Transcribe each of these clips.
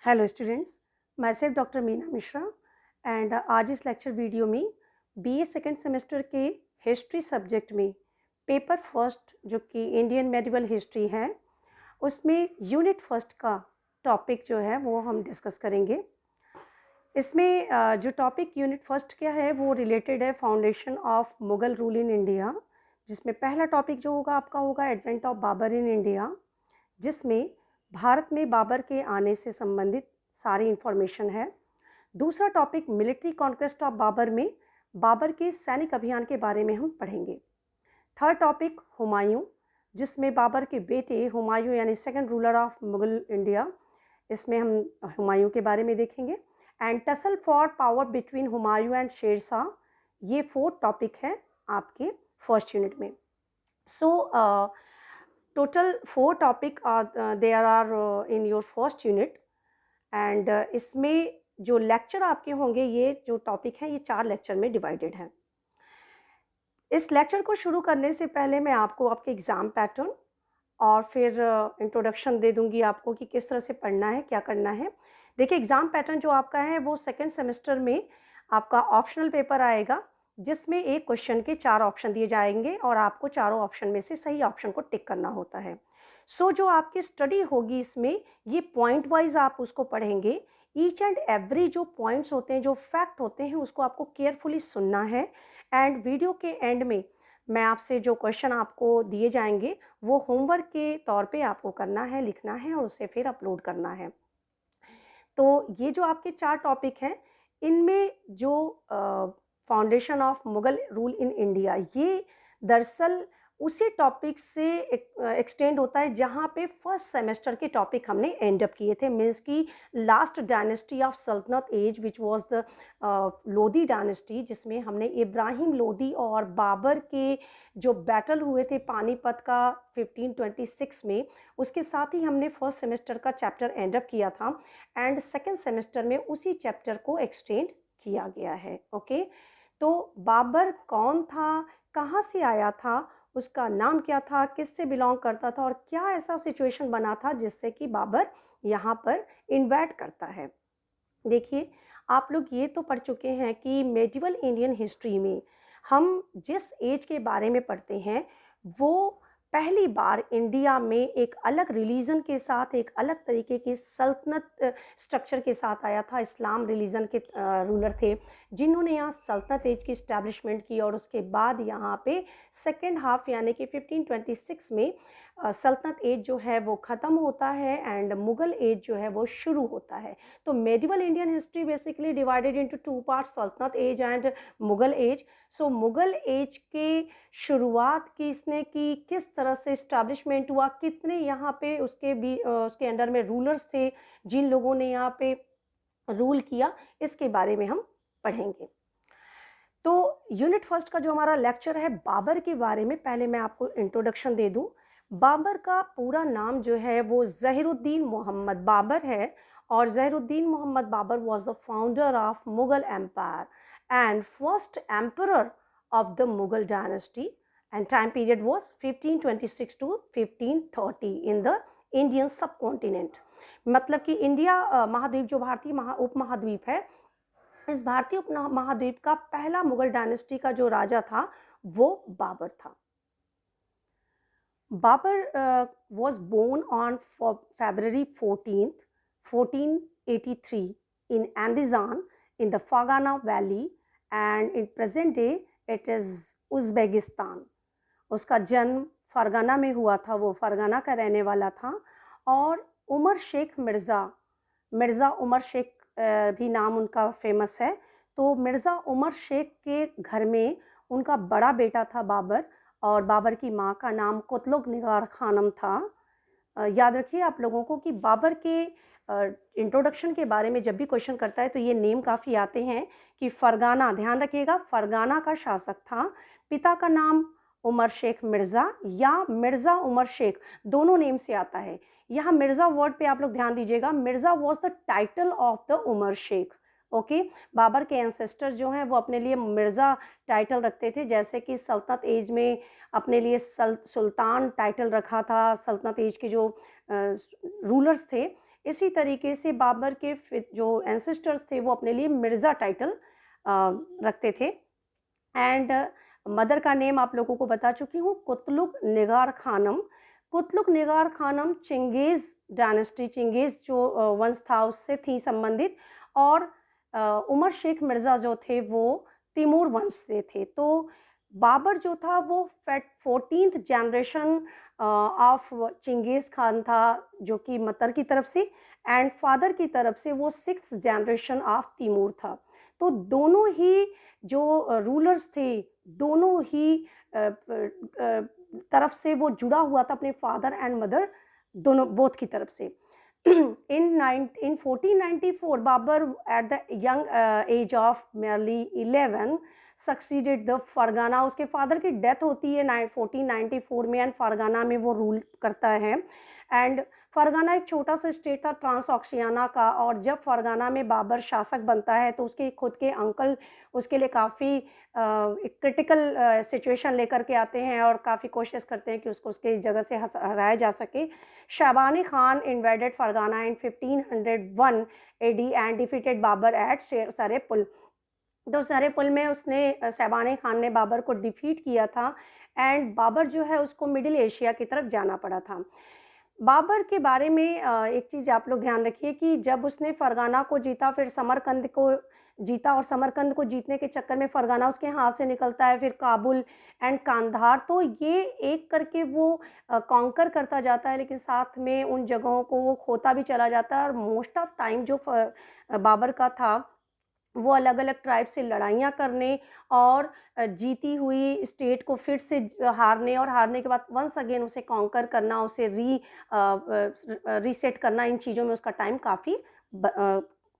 Hello students, मैं self doctor Meena Mishra and आज इस लेक्चर वीडियो में बीए सेकेंड सेमेस्टर के हिस्ट्री सब्जेक्ट में पेपर फर्स्ट जो कि इंडियन मेडिवल हिस्ट्री है उसमें यूनिट फर्स्ट का टॉपिक जो है वो हम डिस्कस करेंगे। इसमें जो टॉपिक यूनिट फर्स्ट क्या है वो रिलेटेड है foundation of Mughal rule in India, जिसमें पहला टॉपिक जो होगा आपका होगा advent of Babur in India, जिसमें भारत में बाबर के आने से संबंधित सारी इंफॉर्मेशन है। दूसरा topic military conquest of Babur में बाबर के सैनिक अभियान के बारे में हम पढ़ेंगे। थर्ड टॉपिक हुमायूं, जिसमें बाबर के बेटे हुमायूं यानी second ruler of Mughal India, इसमें हम हुमायूं के बारे में देखेंगे। And tussle for power between Humayun and Sher Shah, ये फोर्थ टॉपिक है आपके फर्स्ट यूनिट में। सो total 4 topic are there are in your first unit and इसमें जो लेक्चर आपके होंगे, ये जो टॉपिक हैं ये 4 लेक्चर में डिवाइडेड है। इस लेक्चर को शुरू करने से पहले मैं आपको आपके एग्ज़ाम पैटर्न और फिर इंट्रोडक्शन दे दूंगी आपको कि किस तरह से पढ़ना है, क्या करना है। देखिए, एग्ज़ाम पैटर्न जो आपका है वो सेकेंड सेमेस्टर में आपका ऑप्शनल पेपर आएगा, जिसमें एक क्वेश्चन के 4 ऑप्शन दिए जाएंगे और आपको चारों ऑप्शन में से सही ऑप्शन को टिक करना होता है। सो जो आपकी स्टडी होगी इसमें ये पॉइंट वाइज आप उसको पढ़ेंगे। ईच एंड एवरी जो पॉइंट्स होते हैं, जो फैक्ट होते हैं, उसको आपको केयरफुली सुनना है। एंड वीडियो के एंड में मैं आपसे जो क्वेश्चन आपको दिए जाएंगे वो होमवर्क के तौर पे आपको करना है, लिखना है और उसे फिर अपलोड करना है। तो ये जो आपके 4 टॉपिक हैं, इनमें जो foundation of Mughal rule in India, ये दरअसल उसी टॉपिक से एक्सटेंड होता है जहाँ पे फर्स्ट सेमेस्टर के टॉपिक हमने एंड अप किए थे। मीन्स की last dynasty of sultanate age which was the Lodi dynasty, जिसमें हमने इब्राहिम लोधी और बाबर के जो बैटल हुए थे पानीपत का 1526 में, उसके साथ ही हमने फर्स्ट सेमेस्टर का चैप्टर एंड अप किया था एंड सेकेंड सेमेस्टर में उसी चैप्टर को एक्सटेंड किया गया है। ओके, तो बाबर कौन था, कहाँ से आया था, उसका नाम क्या था, किससे बिलोंग करता था और क्या ऐसा सिचुएशन बना था जिससे कि बाबर यहाँ पर इन्वाइट करता है। देखिए, आप लोग ये तो पढ़ चुके हैं कि मेडिवल इंडियन हिस्ट्री में हम जिस एज के बारे में पढ़ते हैं वो पहली बार इंडिया में एक अलग रिलीजन के साथ, एक अलग तरीके की सल्तनत स्ट्रक्चर के साथ आया था। इस्लाम रिलीजन के रूलर थे जिन्होंने यहाँ सल्तनत एज की इस्टेब्लिशमेंट की और उसके बाद यहाँ पे सेकेंड हाफ यानी कि 1526 में सल्तनत एज जो है वो ख़त्म होता है एंड मुग़ल एज जो है वो शुरू होता है। तो medieval Indian history basically divided into 2 parts, Sultanat age and Mughal age. So Mughal age के शुरुआत किसने की, किस तरह से इस्टेब्लिशमेंट हुआ, कितने यहाँ पे उसके अंडर में रूलर्स थे जिन लोगों ने यहाँ पे रूल किया, इसके बारे में हम पढ़ेंगे। तो यूनिट फर्स्ट का जो हमारा लेक्चर है बाबर के बारे में, पहले मैं आपको इंट्रोडक्शन दे दूं। बाबर का पूरा नाम जो है वो ज़हीरुद्दीन मोहम्मद बाबर है और Zahiruddin Muhammad Babur was the founder of Mughal empire and first emperor of the Mughal dynasty and time period was 1526 to 1530 in the Indian subcontinent. मतलब कि इंडिया महाद्वीप, जो भारतीय उपमहाद्वीप है, इस भारतीय उपमहाद्वीप का पहला मुगल डायनेस्टी का जो राजा था वो बाबर था। Babar was born on February 14th, 1483 in Andizan in the Fergana Valley and in present day it is Uzbekistan. उसका जन्म फरगाना में हुआ था, वो फरगाना का रहने वाला था। और उमर शेख मिर्ज़ा उमर शेख भी नाम उनका फेमस है। तो मिर्ज़ा उमर शेख के घर में उनका बड़ा बेटा था बाबर और बाबर की माँ का नाम कुतलुग निगार खानम था। याद रखिए आप लोगों को कि बाबर के इंट्रोडक्शन के बारे में जब भी क्वेश्चन करता है तो ये नेम काफ़ी आते हैं कि फरगाना, ध्यान रखिएगा, फरगाना का शासक था। पिता का नाम उमर शेख मिर्ज़ा या मिर्ज़ा उमर शेख, दोनों नेम से आता है। यहाँ मिर्ज़ा वर्ड पे आप लोग ध्यान दीजिएगा, Mirza was the title of the Umar Sheikh. Okay, Babur के एंसेस्टर्स जो हैं वो अपने लिए मिर्ज़ा टाइटल रखते थे, जैसे कि सल्तनत एज में अपने लिए सुल्तान टाइटल रखा था। सल्तनत एज के जो रूलर्स थे इसी तरीके से बाबर के जो एंसेस्टर्स थे वो अपने लिए मिर्ज़ा टाइटल रखते थे। एंड मदर का नेम आप लोगों को बता चुकी हूँ, कुतलुक निगार खानम। कुतलुक निगार खानम चिंगेज़ डायनेस्टी, चिंगेज़ जो वंश था उससे थी संबंधित, और उमर शेख मिर्ज़ा जो थे वो तैमूर वंश से थे। तो बाबर जो था वो 14th जनरेशन ऑफ चिंगेज़ खान था, जो कि मदर की तरफ से, एंड फादर की तरफ से वो 6th जनरेशन ऑफ तैमूर था। तो दोनों ही जो रूलर्स थे, दोनों ही तरफ से वो जुड़ा हुआ था, अपने फादर एंड मदर दोनों बोथ की तरफ से। in 1494 Babur at the young age of merely 11 succeeded the Fergana. उसके फादर की डेथ होती है 1494 में, एंड फरगाना में वो रूल करता है। एंड फरगाना एक छोटा सा स्टेट था ट्रांसऑक्शियाना का, और जब फरगाना में बाबर शासक बनता है तो उसके खुद के अंकल उसके लिए काफ़ी क्रिटिकल सिचुएशन लेकर के आते हैं और काफ़ी कोशिश करते हैं कि उसको उसके जगह से हराया जा सके। Shaibani Khan invaded Fergana in 1501 AD and defeated Babur at Sar-e-Pul. तो सरेपुल में उसने शैबानी खान ने बाबर को डिफीट किया था, एंड बाबर जो है उसको मिडिल एशिया की तरफ जाना पड़ा था। बाबर के बारे में एक चीज़ आप लोग ध्यान रखिए कि जब उसने फरगाना को जीता, फिर समरकंद को जीता, और समरकंद को जीतने के चक्कर में फरगाना उसके हाथ से निकलता है, फिर काबुल एंड कांधार। तो ये एक करके वो कॉन्कर करता जाता है, लेकिन साथ में उन जगहों को वो खोता भी चला जाता है। और मोस्ट ऑफ टाइम जो बाबर का था वो अलग अलग ट्राइब से लड़ाइयाँ करने और जीती हुई स्टेट को फिर से हारने, और हारने के बाद वंस अगेन उसे कॉन्कर करना, उसे रीसेट करना, इन चीज़ों में उसका टाइम काफ़ी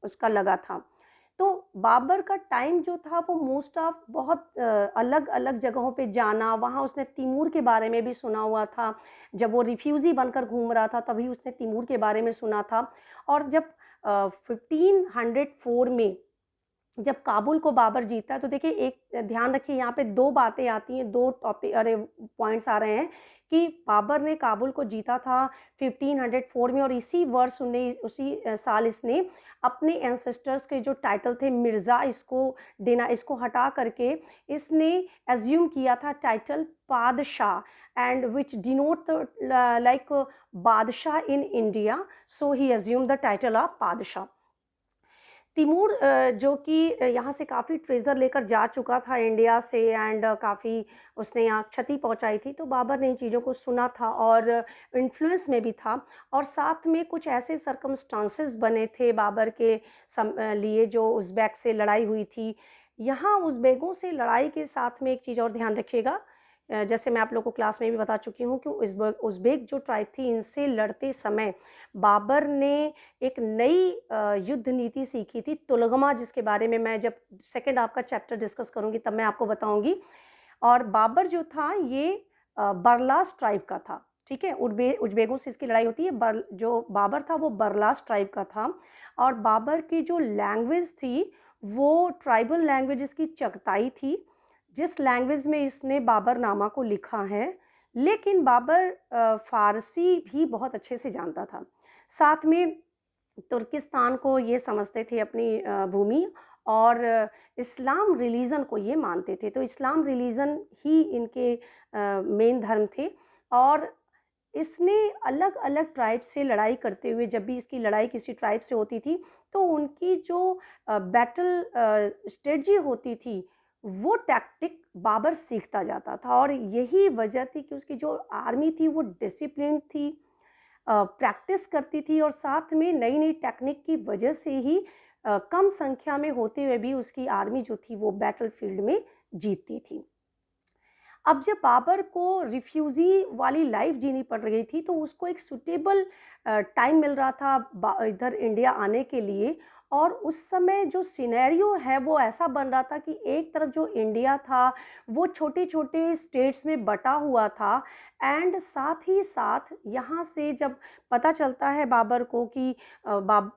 उसका लगा था। तो बाबर का टाइम जो था वो मोस्ट ऑफ बहुत अलग अलग जगहों पे जाना, वहाँ उसने तैमूर के बारे में भी सुना हुआ था। जब वो रिफ्यूज़ी बनकर घूम रहा था तभी उसने तैमूर के बारे में सुना था। और जब 1504 में जब काबुल को बाबर जीता, तो देखिए एक ध्यान रखिए, यहाँ पे दो बातें आती हैं, दो टॉपिक पॉइंट्स आ रहे हैं कि बाबर ने काबुल को जीता था 1504 में, और इसी वर्ष उसी साल इसने अपने एंसेस्टर्स के जो टाइटल थे मिर्ज़ा, इसको हटा करके इसने एज्यूम किया था title Padshah, and which denote like Badshah in India, so he assume the title of Padshah. Timur जो कि यहाँ से काफ़ी ट्रेज़र लेकर जा चुका था इंडिया से, एंड काफ़ी उसने यहाँ क्षति पहुँचाई थी, तो बाबर ने इन चीज़ों को सुना था और इन्फ्लुएंस में भी था। और साथ में कुछ ऐसे सर्कमस्टांसेस बने थे बाबर के लिए, जो उज़्बेक से लड़ाई हुई थी। यहाँ उज़्बेकों से लड़ाई के साथ में एक चीज़ और ध्यान रखिएगा, जैसे मैं आप लोगों को क्लास में भी बता चुकी हूँ कि उज़्बेक जो ट्राइब थी, इनसे लड़ते समय बाबर ने एक नई युद्ध नीति सीखी थी, तुलगमा, जिसके बारे में मैं जब सेकंड आपका चैप्टर डिस्कस करूँगी तब मैं आपको बताऊँगी। और बाबर जो था ये बरलास ट्राइब का था, ठीक है। उज़्बेकों से इसकी लड़ाई होती है। जो बाबर था वो बरलास ट्राइब का था, और बाबर की जो लैंग्वेज थी वो ट्राइबल लैंग्वेज इसकी चगताई थी, जिस लैंग्वेज में इसने बाबरनामा को लिखा है। लेकिन बाबर फ़ारसी भी बहुत अच्छे से जानता था। साथ में तुर्किस्तान को ये समझते थे अपनी भूमि, और इस्लाम रिलीजन को ये मानते थे। तो इस्लाम रिलीजन ही इनके मेन धर्म थे। और इसने अलग अलग ट्राइब से लड़ाई करते हुए, जब भी इसकी लड़ाई किसी ट्राइब से होती थी तो उनकी जो बैटल स्ट्रेटजी होती थी वो टैक्टिक बाबर सीखता जाता था। और यही वजह थी कि उसकी जो आर्मी थी वो डिसिप्लिन थी, प्रैक्टिस करती थी, और साथ में नई नई टेक्निक की वजह से ही कम संख्या में होते हुए भी उसकी आर्मी जो थी वो बैटलफील्ड में जीतती थी। अब जब बाबर को रिफ्यूज़ी वाली लाइफ जीनी पड़ रही थी तो उसको एक सूटेबल टाइम मिल रहा था इधर इंडिया आने के लिए। और उस समय जो सिनेरियो है वो ऐसा बन रहा था कि एक तरफ जो इंडिया था वो छोटे छोटे स्टेट्स में बटा हुआ था, एंड साथ ही साथ यहाँ से जब पता चलता है बाबर को कि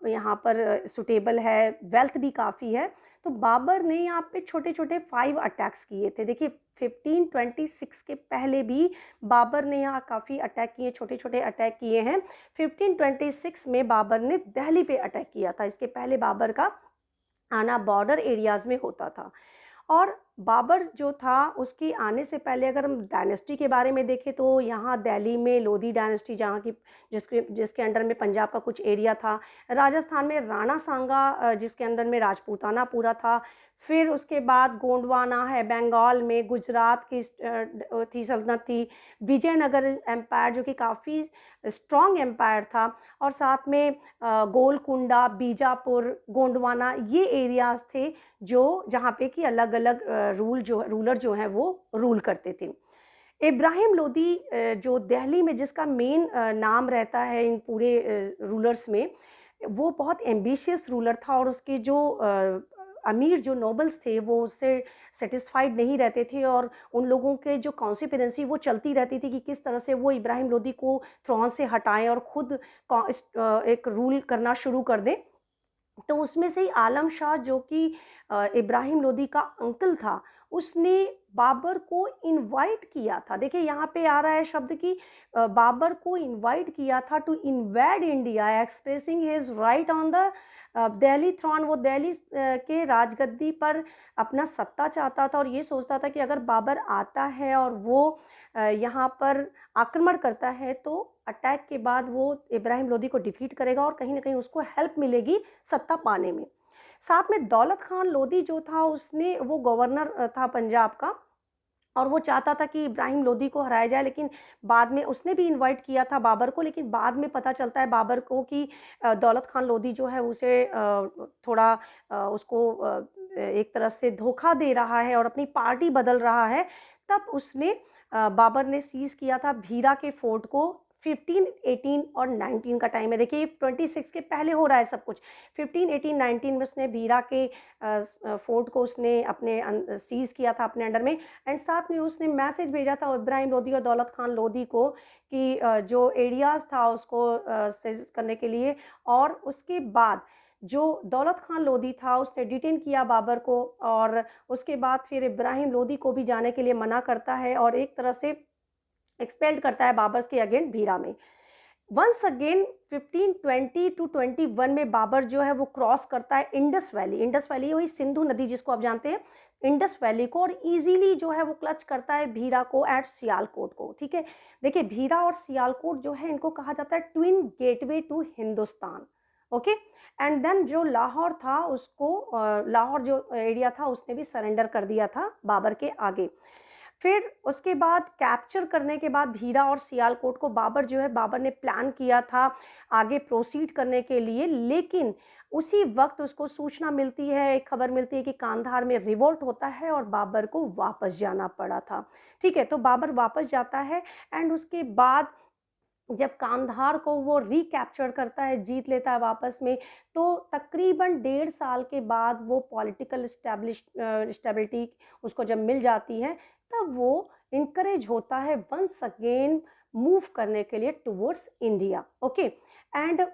यहाँ पर सूटेबल है, वेल्थ भी काफ़ी है, तो बाबर ने यहाँ पे छोटे छोटे 5 अटैक्स किए थे। देखिए 1526 के पहले भी बाबर ने यहाँ काफ़ी अटैक किए, छोटे छोटे अटैक किए हैं। 1526 में बाबर ने दिल्ली पे अटैक किया था। इसके पहले बाबर का आना बॉर्डर एरियाज़ में होता था। और बाबर जो था उसके आने से पहले अगर हम डायनेस्टी के बारे में देखें तो यहाँ दिल्ली में लोधी डायनेस्टी, जहाँ की जिसके अंडर में पंजाब का कुछ एरिया था। राजस्थान में राणा सांगा जिसके अंदर में राजपूताना पूरा था। फिर उसके बाद गोंडवाना है बंगाल में, गुजरात की थी सल्तनत थी। विजयनगर एम्पायर जो कि काफ़ी स्ट्रॉन्ग एम्पायर था। और साथ में गोलकुंडा, बीजापुर, गोंडवाना ये एरियाज़ थे जो जहाँ पे कि अलग अलग रूलर जो हैं वो रूल करते थे। इब्राहिम लोदी जो दिल्ली में जिसका मेन नाम रहता है इन पूरे रूलर्स में, वो बहुत एम्बिशियस रूलर था। और उसके जो अमीर जो नोबल्स थे वो उससे सेटिस्फाइड नहीं रहते थे, और उन लोगों के जो कॉन्स्पिरेंसी वो चलती रहती थी कि किस तरह से वो इब्राहिम लोदी को थ्रोन से हटाएं और खुद एक रूल करना शुरू कर दें। तो उसमें से ही आलम शाह जो कि इब्राहिम लोदी का अंकल था, उसने बाबर को इनवाइट किया था। देखिए यहाँ पे आ रहा है शब्द कि बाबर को इनवाइट किया था to invade India expressing his right on the Delhi throne. वो दिल्ली के राजगद्दी पर अपना सत्ता चाहता था और ये सोचता था कि अगर बाबर आता है और वो यहाँ पर आक्रमण करता है तो अटैक के बाद वो इब्राहिम लोदी को डिफीट करेगा और कहीं ना कहीं उसको हेल्प मिलेगी सत्ता पाने में। साथ में दौलत खान लोदी जो था उसने वो गवर्नर था पंजाब का, और वो चाहता था कि इब्राहिम लोदी को हराया जाए। लेकिन बाद में उसने भी इनवाइट किया था बाबर को, लेकिन बाद में पता चलता है बाबर को कि दौलत खान लोदी जो है उसे थोड़ा उसको एक तरह से धोखा दे रहा है और अपनी पार्टी बदल रहा है। तब उसने बाबर ने सीज किया था भीरा के फोर्ट को। 1518 और 19 का टाइम है। देखिए 26 के पहले हो रहा है सब कुछ। 1518 19 में उसने भीरा के फोर्ट को उसने अपने सीज किया था अपने अंडर में। एंड साथ में उसने मैसेज भेजा था इब्राहिम लोदी और दौलत खान लोदी को कि जो एरियाज़ था उसको सीज करने के लिए। और उसके बाद जो दौलत खान लोदी था उसने डिटेन किया बाबर को, और उसके बाद फिर इब्राहिम लोदी को भी जाने के लिए मना करता है और एक तरह से एक्सपेल्ड करता है बाबर के अगेंस्ट भीरा में। वंस अगेन 1520 टू 21 में बाबर जो है वो क्रॉस करता है इंडस वैली। इंडस वैली वही सिंधु नदी जिसको आप जानते हैं, इंडस वैली को, और इजीली जो है वो क्लच करता है भीरा को एट सियालकोट को। ठीक है, देखिए भीरा और सियालकोट जो है इनको कहा जाता है twin gateway to Hindustan. Okay, and then जो लाहौर था उसको लाहौर जो एरिया था उसने भी सरेंडर कर दिया था बाबर के आगे। फिर उसके बाद कैप्चर करने के बाद भीरा और सियालकोट को बाबर ने प्लान किया था आगे प्रोसीड करने के लिए। लेकिन उसी वक्त उसको सूचना मिलती है, एक खबर मिलती है कि कांधार में रिवोल्ट होता है और बाबर को वापस जाना पड़ा था। ठीक है, तो बाबर वापस जाता है एंड उसके बाद जब कांधार को वो रिकैप्चर करता है, जीत लेता है वापस में, तो तकरीबन 1.5 साल के बाद वो पॉलिटिकल स्टेबिलिटी उसको जब मिल जाती है तब वो इनकरेज होता है वंस अगेन मूव करने के लिए टुवर्ड्स इंडिया। ओके, एंड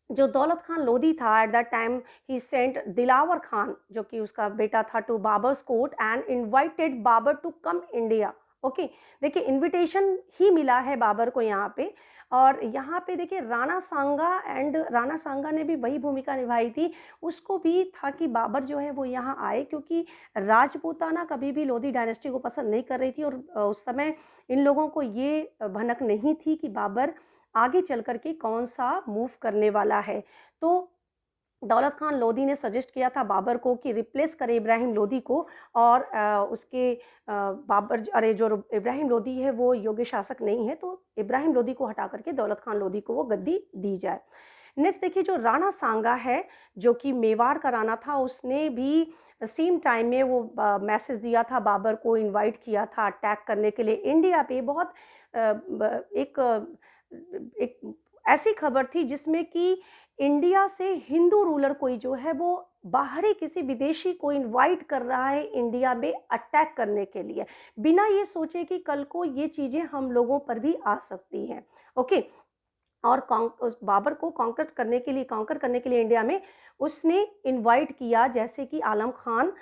जो दौलत खान लोदी था एट दैट टाइम ही सेंट दिलावर खान जो कि उसका बेटा था to Babur's court and invited Babur to come India. Okay, देखिए इनविटेशन ही मिला है बाबर को यहाँ पे। और यहाँ पे देखिए राणा सांगा ने भी वही भूमिका निभाई थी। उसको भी था कि बाबर जो है वो यहाँ आए, क्योंकि राजपूताना कभी भी लोधी डायनेस्टी को पसंद नहीं कर रही थी। और उस समय इन लोगों को ये भनक नहीं थी कि बाबर आगे चल कर के कौन सा मूव करने वाला है। तो दौलत खान लोदी ने सजेस्ट किया था बाबर को कि रिप्लेस करे इब्राहिम लोदी को, और उसके जो इब्राहिम लोदी है वो योग्य शासक नहीं है, तो इब्राहिम लोदी को हटा करके दौलत खान लोदी को वो गद्दी दी जाए। नेक्स्ट देखिए जो राणा सांगा है जो कि मेवाड़ का राणा था, उसने भी सेम टाइम में वो मैसेज दिया था बाबर को, इनवाइट किया था अटैक करने के लिए इंडिया पे। बहुत एक ऐसी खबर थी जिसमें कि इंडिया से हिंदू रूलर कोई जो है वो बाहरी किसी विदेशी को इनवाइट कर रहा है इंडिया में अटैक करने के लिए, बिना ये सोचे कि कल को ये चीज़ें हम लोगों पर भी आ सकती हैं। ओके, और उस बाबर को कॉन्कर करने के लिए इंडिया में उसने इनवाइट किया, जैसे कि आलम खान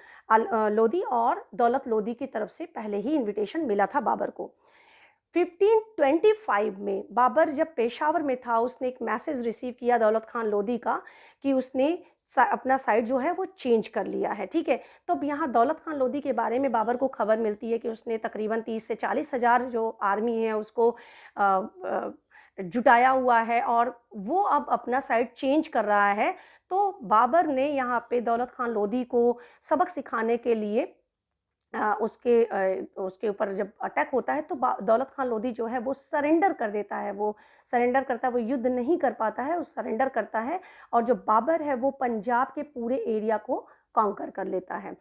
लोदी और दौलत लोदी की तरफ से पहले ही इनविटेशन मिला था बाबर को। 1525 में बाबर जब पेशावर में था, उसने एक मैसेज रिसीव किया दौलत खान लोदी का कि उसने अपना साइड जो है वो चेंज कर लिया है, ठीक है। तो अब यहाँ दौलत खान लोदी के बारे में बाबर को खबर मिलती है कि उसने तकरीबन 30 से 40 हज़ार जो आर्मी है उसको जुटाया हुआ है और वो अब अपना साइड चेंज कर रहा है। तो बाबर ने यहाँ पे दौलत खान लोदी को सबक सिखाने के लिए उसके ऊपर जब अटैक होता है तो दौलत खान लोदी जो है वो सरेंडर कर देता है, वो सरेंडर करता है, वो युद्ध नहीं कर पाता है, वो सरेंडर करता है और जो बाबर है वो पंजाब के पूरे एरिया को कॉन्कर कर लेता है।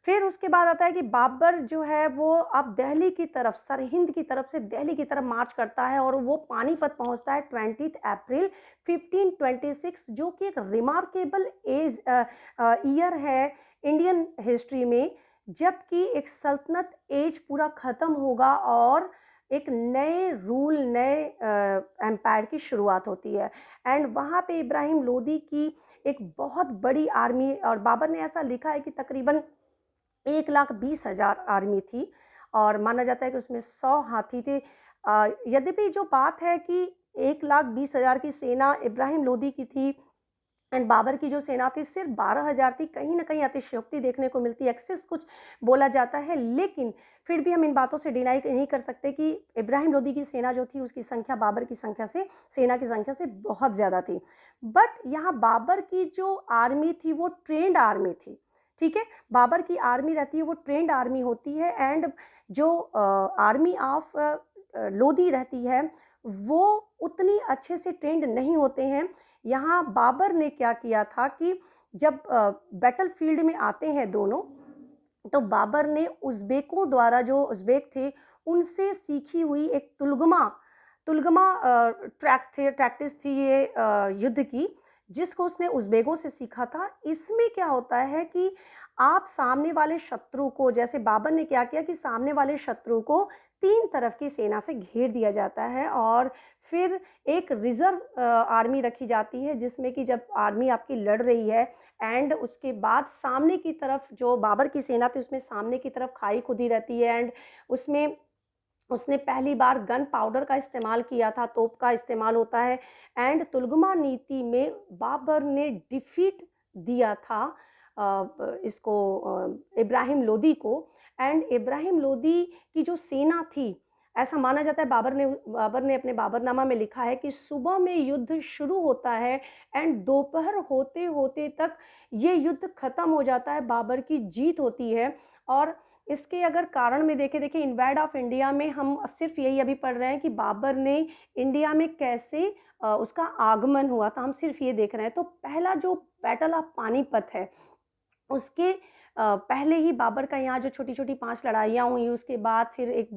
फिर उसके बाद आता है कि बाबर जो है वो अब दिल्ली की तरफ, सरहिंद की तरफ से दिल्ली की तरफ मार्च करता है और वो पानीपत पहुंचता है 20 अप्रैल 1526, जो कि एक रिमार्केबल ईयर है इंडियन हिस्ट्री में, जबकि एक सल्तनत एज पूरा ख़त्म होगा और एक नए रूल, नए एम्पायर की शुरुआत होती है। एंड वहाँ पे इब्राहिम लोदी की एक बहुत बड़ी आर्मी, और बाबर ने ऐसा लिखा है कि तकरीबन 1,20,000 आर्मी थी और माना जाता है कि उसमें 100 हाथी थे। यद्यपि जो बात है कि 1,20,000 की सेना इब्राहिम लोदी की थी एंड बाबर की जो सेना थी सिर्फ 12,000 थी, कहीं ना कहीं अतिशयोक्ति देखने को मिलती है, एक्सेस कुछ बोला जाता है, लेकिन फिर भी हम इन बातों से डिनाई नहीं कर सकते कि इब्राहिम लोदी की सेना जो थी उसकी संख्या बाबर की संख्या से, सेना की संख्या से बहुत ज़्यादा थी। बट यहाँ बाबर की जो आर्मी थी वो ट्रेंड आर्मी थी, ठीक है। बाबर की आर्मी रहती है वो ट्रेंड आर्मी होती है एंड जो आर्मी ऑफ लोदी रहती है वो उतनी अच्छे से ट्रेंड नहीं होते हैं। यहाँ बाबर ने क्या किया था कि जब बैटल फील्ड में आते हैं दोनों, तो बाबर ने उज़्बेकों द्वारा, जो उज़्बेक थे उनसे सीखी हुई एक तुलगमा प्रैक्टिस थी ये युद्ध की, जिसको उसने उज़्बेकों से सीखा था। इसमें क्या होता है कि आप सामने वाले शत्रु को, जैसे बाबर ने क्या किया कि सामने वाले शत्रु को 3 तरफ की सेना से घेर दिया जाता है और फिर एक रिजर्व आर्मी रखी जाती है, जिसमें कि जब आर्मी आपकी लड़ रही है एंड उसके बाद सामने की तरफ जो बाबर की सेना थी उसमें सामने की तरफ खाई खुदी रहती है एंड उसमें उसने पहली बार गन पाउडर का इस्तेमाल किया था, तोप का इस्तेमाल होता है एंड तुलगमा नीति में बाबर ने डिफीट दिया था इसको इब्राहिम लोदी को। एंड इब्राहिम लोदी की जो सेना थी, ऐसा माना जाता है, बाबर ने अपने बाबरनामा में लिखा है कि सुबह में युद्ध शुरू होता है एंड दोपहर होते होते तक ये युद्ध खत्म हो जाता है, बाबर की जीत होती है। और इसके अगर कारण में देखें इन्वाइड ऑफ इंडिया में हम सिर्फ यही अभी पढ़ रहे हैं कि बाबर ने इंडिया में कैसे उसका आगमन हुआ था, हम सिर्फ ये देख रहे हैं। तो पहला जो बैटल ऑफ पानीपत है उसके पहले ही बाबर का यहाँ जो छोटी छोटी 5 लड़ाइयाँ हुई, उसके बाद फिर एक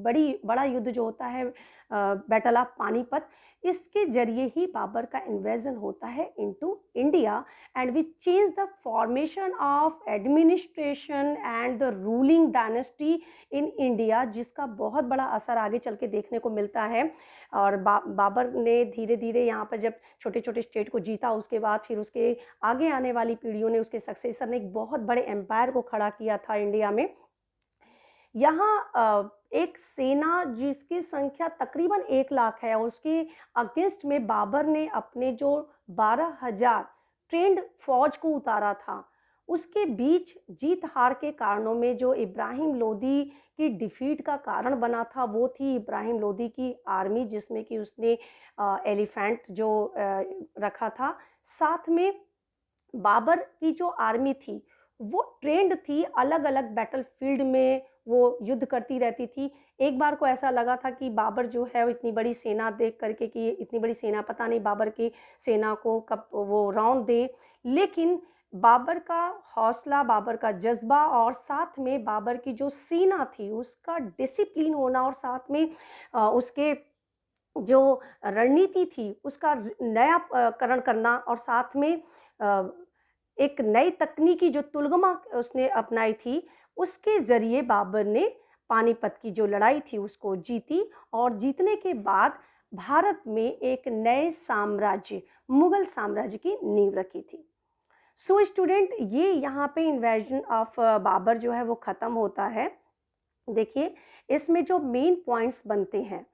बड़ा युद्ध जो होता है बैटल ऑफ पानीपत, इसके जरिए ही बाबर का इन्वेजन होता है into India and we change the formation of administration and the ruling dynasty in India, जिसका बहुत बड़ा असर आगे चल के देखने को मिलता है। और बाबर ने धीरे धीरे यहाँ पर जब छोटे छोटे स्टेट को जीता, उसके बाद फिर उसके आगे आने वाली पीढ़ियों ने, उसके सक्सेसर ने एक बहुत बड़े एम्पायर को खड़ा किया था इंडिया में। यहाँ एक सेना जिसकी संख्या तकरीबन 1 लाख है और उसके अगेंस्ट में बाबर ने अपने जो 12,000 ट्रेंड फौज को उतारा था, उसके बीच जीत हार के कारणों में जो इब्राहिम लोदी की डिफीट का कारण बना था वो थी इब्राहिम लोदी की आर्मी, जिसमें कि उसने एलिफेंट जो रखा था। साथ में बाबर की जो आर्मी थी वो ट्रेंड थी, अलग अलग बैटल फील्ड में वो युद्ध करती रहती थी। एक बार को ऐसा लगा था कि बाबर जो है वो इतनी बड़ी सेना देख करके कि इतनी बड़ी सेना, पता नहीं बाबर की सेना को कब वो राउंड दे, लेकिन बाबर का हौसला, बाबर का जज्बा और साथ में बाबर की जो सेना थी उसका डिसिप्लिन होना और साथ में उसके जो रणनीति थी उसका नयाकरण करना और साथ में एक नई तकनीकी जो तुलगमा उसने अपनाई थी, उसके ज़रिए बाबर ने पानीपत की जो लड़ाई थी उसको जीती और जीतने के बाद भारत में एक नए साम्राज्य, मुगल साम्राज्य की नींव रखी थी। सो स्टूडेंट, ये यहाँ पे इन्वेजन ऑफ बाबर जो है वो ख़त्म होता है। देखिए, इसमें जो मेन पॉइंट्स बनते हैं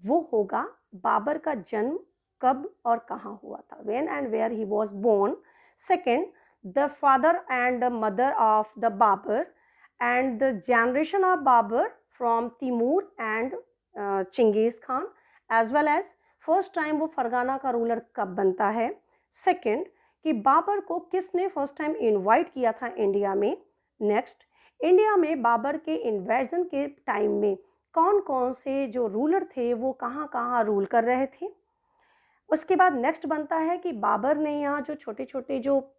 वो होगा बाबर का जन्म कब और कहाँ हुआ था, when and where he was born. Second, the father and the mother of the Babur and the generation of Babur from Timur and Genghis Khan, as well as first time वो फरगाना का रूलर कब बनता है। सेकंड, कि बाबर को किसने first time invite किया था इंडिया में। नेक्स्ट, इंडिया में बाबर के इन्वेजन के टाइम में कौन कौन से जो रूलर थे वो कहाँ कहाँ रूल कर रहे थे। उसके बाद नेक्स्ट बनता है कि बाबर ने यहाँ जो छोटे छोटे जो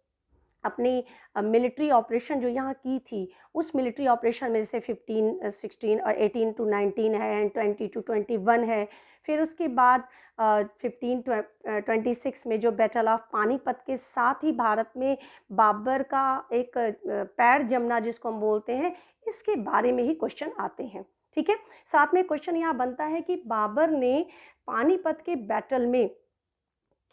अपनी मिलिट्री ऑपरेशन जो यहाँ की थी, उस मिलिट्री ऑपरेशन में जैसे 15, 16 और 18 to 19 है एंड 20 to 21 है। फिर उसके बाद 1526 में जो बैटल ऑफ पानीपत के साथ ही भारत में बाबर का एक पैर जमना जिसको हम बोलते हैं, इसके बारे में ही क्वेश्चन आते हैं। ठीक है, साथ में क्वेश्चन यहाँ बनता है कि बाबर ने पानीपत के बैटल में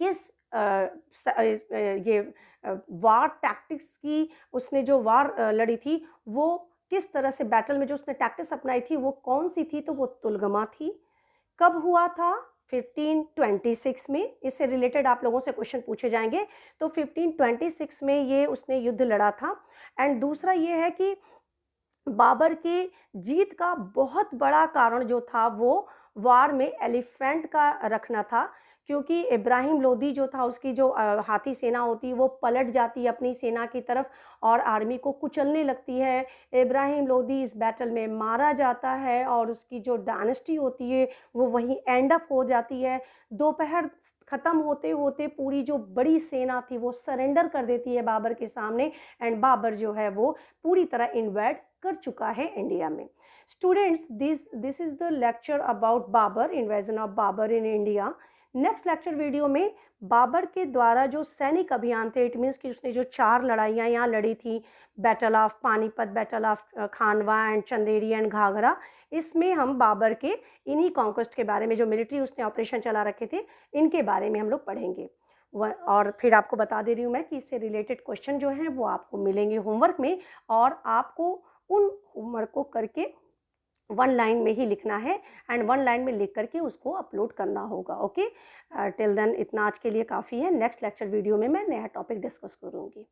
किस ये वार टैक्टिक्स की, उसने जो वार लड़ी थी वो किस तरह से बैटल में जो उसने टैक्टिक्स अपनाई थी वो कौन सी थी, तो वो तुलगमा थी। कब हुआ था? 1526 में। इससे रिलेटेड आप लोगों से क्वेश्चन पूछे जाएंगे। तो 1526 में ये उसने युद्ध लड़ा था। एंड दूसरा ये है कि बाबर की जीत का बहुत बड़ा कारण जो था वो वार में एलिफेंट का रखना था, क्योंकि इब्राहिम लोदी जो था उसकी जो हाथी सेना होती है वो पलट जाती है अपनी सेना की तरफ और आर्मी को कुचलने लगती है। इब्राहिम लोदी इस बैटल में मारा जाता है और उसकी जो डायनेस्टी होती है वो वहीं एंड अप हो जाती है। दोपहर ख़त्म होते होते पूरी जो बड़ी सेना थी वो सरेंडर कर देती है बाबर के सामने, एंड बाबर जो है वो पूरी तरह इन्वेड कर चुका है इंडिया में। Students, this is the lecture about Babur, invasion of Babur in India. Next lecture video में बाबर के द्वारा जो सैनिक अभियान थे, इट मीन्स कि उसने जो 4 लड़ाइयाँ यहाँ लड़ी थी, battle of Panipat, battle of Khanwa and Chanderi and Ghaghra, इसमें हम बाबर के इन्हीं कॉन्क्वेस्ट के बारे में, जो मिलिट्री उसने ऑपरेशन चला रखे थे, इनके बारे में हम लोग पढ़ेंगे। और फिर आपको बता दे रही हूँ मैं कि इससे रिलेटेड क्वेश्चन जो हैं वो आपको मिलेंगे होमवर्क में, और आपको उन होमवर्क को करके 1 लाइन में ही लिखना है एंड 1 लाइन में लिख करके उसको अपलोड करना होगा। ओके, टिल देन इतना आज के लिए काफ़ी है। नेक्स्ट लेक्चर वीडियो में मैं नया टॉपिक डिस्कस करूँगी।